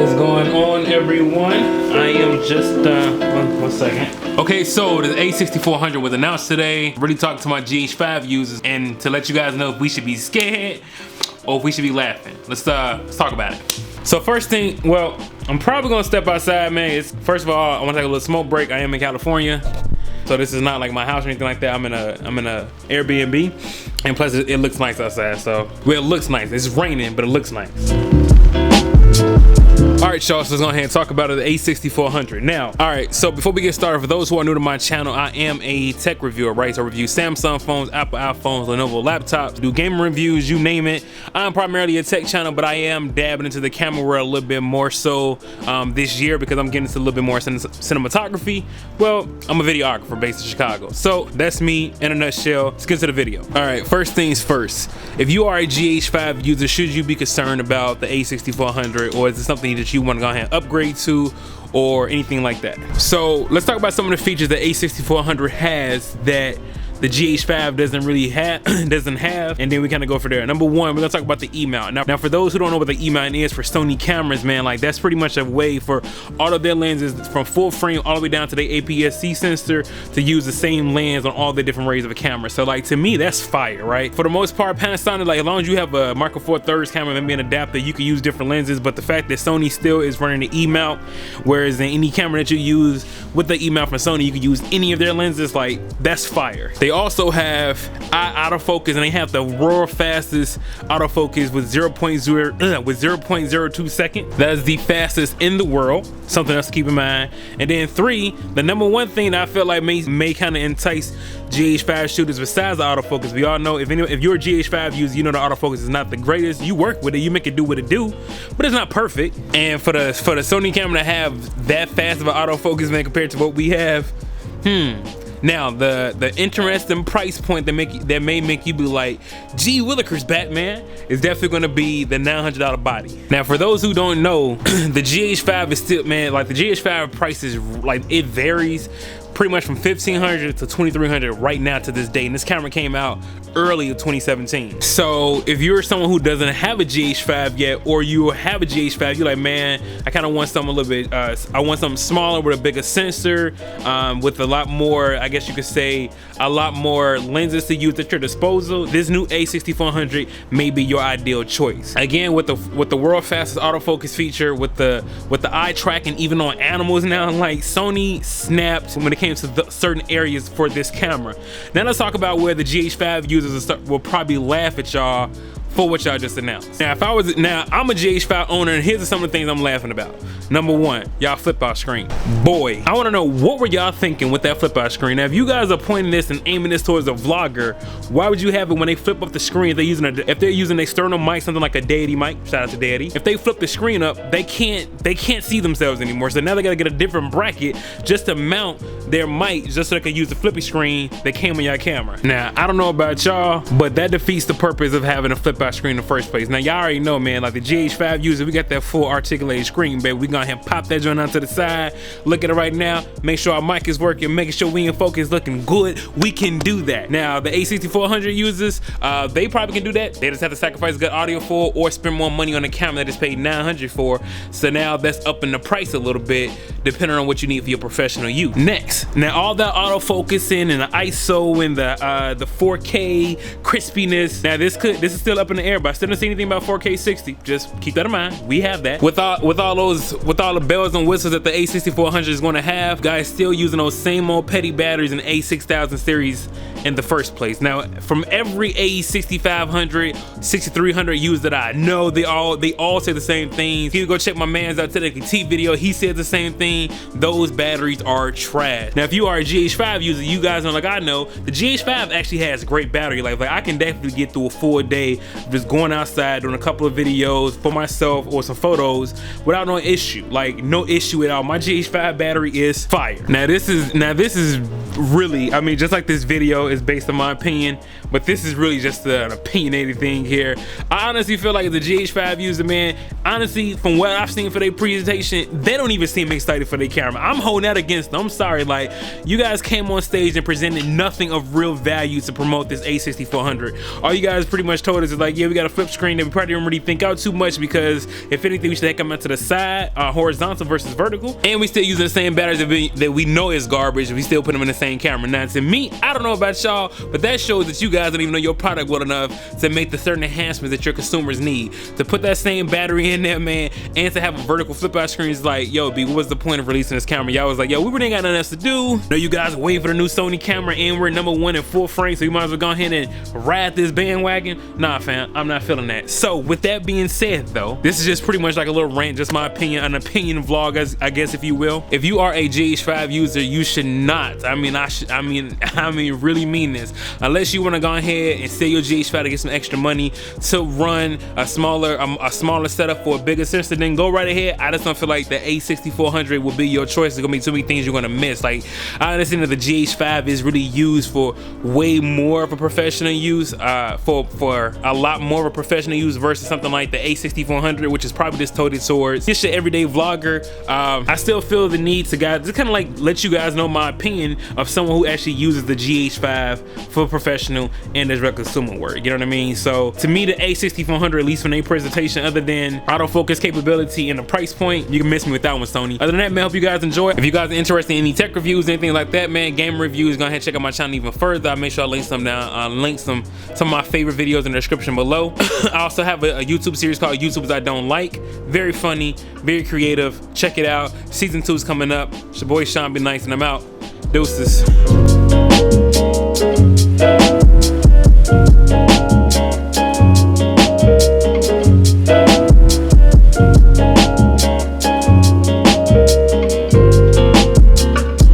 What is going on, everyone? I am just one second. Okay, so the A6400 was announced today. Really talking to my GH5 users and to let you guys know if we should be scared or if we should be laughing. Let's talk about it. So first thing, well, I'm probably gonna step outside, man. First of all, I want to take a little smoke break. I am in California, so this is not like my house or anything like that. I'm in a Airbnb, and plus it looks nice outside. So well, it looks nice. It's raining, but it looks nice. All right, y'all, so let's go ahead and talk about the A6400. Now, all right, so before we get started, for those who are new to my channel, I am a tech reviewer, right? So I review Samsung phones, Apple iPhones, Lenovo laptops, do gaming reviews, you name it. I'm primarily a tech channel, but I am dabbing into the camera world a little bit more so this year because I'm getting into a little bit more cinematography. Well, I'm a videographer based in Chicago. So that's me in a nutshell. Let's get to the video. All right, first things first. If you are a GH5 user, should you be concerned about the A6400, or is it something that you want to go ahead and upgrade to or anything like that? So let's talk about some of the features that A6400 has that the GH5 doesn't have, and then we kind of go for there. Number one, we're gonna talk about the E-mount. Now for those who don't know what the E-mount is for Sony cameras, man, like that's pretty much a way for all of their lenses from full frame all the way down to the APS-C sensor to use the same lens on all the different rays of a camera. So like to me, that's fire, right? For the most part, Panasonic, like as long as you have a Micro Four Thirds camera and maybe an adapter, you can use different lenses. But the fact that Sony still is running the E-mount, whereas in any camera that you use with the E-mount from Sony, you can use any of their lenses, like that's fire. They also have autofocus, and they have the world fastest autofocus with 0.02 seconds. That is the fastest in the world. Something else to keep in mind. And then three, the number one thing that I feel like may kind of entice GH5 shooters besides the autofocus. We all know if you're a GH5 user, you know the autofocus is not the greatest. You work with it, you make it do what it do, but it's not perfect. And for the Sony camera to have that fast of an autofocus, man, compared to what we have, now the interesting price point that may make you be like, gee willikers, Batman, is definitely gonna be the $900 body. Now for those who don't know, the GH5 is still, man, like the GH5 price is like, it varies pretty much from $1,500 to $2,300 right now to this day, and this camera came out early of 2017. So if you're someone who doesn't have a GH5 yet, or you have a GH5, you're like, man, I kind of want something a little bit, I want something smaller with a bigger sensor, with a lot more, I guess you could say, a lot more lenses to use at your disposal. This new A6400 may be your ideal choice. Again, with the world fastest autofocus feature, with the eye tracking even on animals now, like Sony snapped when it came to certain areas for this camera. Now let's talk about where the GH5 users will probably laugh at y'all for what y'all just announced. Now I'm a GH5 owner, and here's some of the things I'm laughing about. Number one, y'all flip out screen. Boy, I want to know, what were y'all thinking with that flip out screen? Now if you guys are pointing this and aiming this towards a vlogger, why would you have it when they flip up the screen? If they're using an external mic, something like a Deity mic, shout out to Deity, if they flip the screen up, they can't see themselves anymore. So now they gotta get a different bracket just to mount their mic, just so they can use the flippy screen that came on your camera. Now I don't know about y'all, but that defeats the purpose of having a flip out screen in the first place. Now y'all already know, man, like the GH5 user, we got that full articulated screen, baby. We gonna have pop that joint onto the side, look at it right now, make sure our mic is working, making sure we in focus, looking good. We can do that. Now the A6400 users, they probably can do that. They just have to sacrifice good audio for, or spend more money on a camera that is paid $900 for. So now that's upping the price a little bit depending on what you need for your professional use. Next, now all that autofocusing and the ISO and the 4K crispiness, now this is still up in the air, but I still don't see anything about 4K 60. Just keep that in mind. We have that. With all the bells and whistles that the A6400 is going to have, guys still using those same old petty batteries in the A6000 series in the first place. Now from every A6500, 6300 users that I know, they all say the same things. You can go check my man's out today T video, he said the same thing. Those batteries are trash. Now if you are a GH5 user, you guys know, like I know, the GH5 actually has great battery life. Like I can definitely get through a full day just going outside doing a couple of videos for myself or some photos without no issue. Like no issue at all. My GH5 battery is fire. Now this is really, I mean, just like this video is based on my opinion, but this is really just an opinionated thing here. I honestly feel like the GH5 user, man, honestly, from what I've seen for their presentation, they don't even seem excited for their camera. I'm holding that against them. I'm sorry, like Like, you guys came on stage and presented nothing of real value to promote this A6400. All you guys pretty much told us is like, yeah, we got a flip screen that we probably didn't really think out too much, because if anything, we should take them out to the side, horizontal versus vertical, and we still using the same batteries that we know is garbage. We still put them in the same camera. Now, to me, I don't know about y'all, but that shows that you guys don't even know your product well enough to make the certain enhancements that your consumers need. To put that same battery in there, man, and to have a vertical flip out screen is like, yo, B, what was the point of releasing this camera? Y'all was like, yo, we really ain't got nothing else to do. No, you guys are waiting for the new Sony camera, and we're #1 in full frame, so you might as well go ahead and ride this bandwagon. Nah, fam, I'm not feeling that. So with that being said, though, this is just pretty much like a little rant, just my opinion, an opinion vlog, I guess, if you will. If you are a GH5 user, you should not, I really mean this, unless you want to go ahead and sell your GH5 to get some extra money to run a smaller setup for a bigger sensor, then go right ahead. I just don't feel like the A6400 will be your choice. There's gonna be too many things you're gonna miss. Like, I understand that the GH5 is really used for way more of a professional use, for a lot more of a professional use versus something like the A6400, which is probably just toted towards just your everyday vlogger. I still feel the need to just kind of like let you guys know my opinion of someone who actually uses the GH5 for professional and as regular consumer work. You know what I mean? So to me, the A6400, at least from their presentation, other than autofocus capability and the price point, you can miss me with that one, Sony. Other than that, man, I hope you guys enjoy. If you guys are interested in any tech reviews, anything like that, man, game reviews, go ahead and check out my channel even further. I'll make sure I link some down, link some of my favorite videos in the description below. I also have a YouTube series called YouTubers I Don't Like. Very funny, very creative. Check it out. Season 2 is coming up. It's your boy Sean, be nice, and I'm out. Deuces.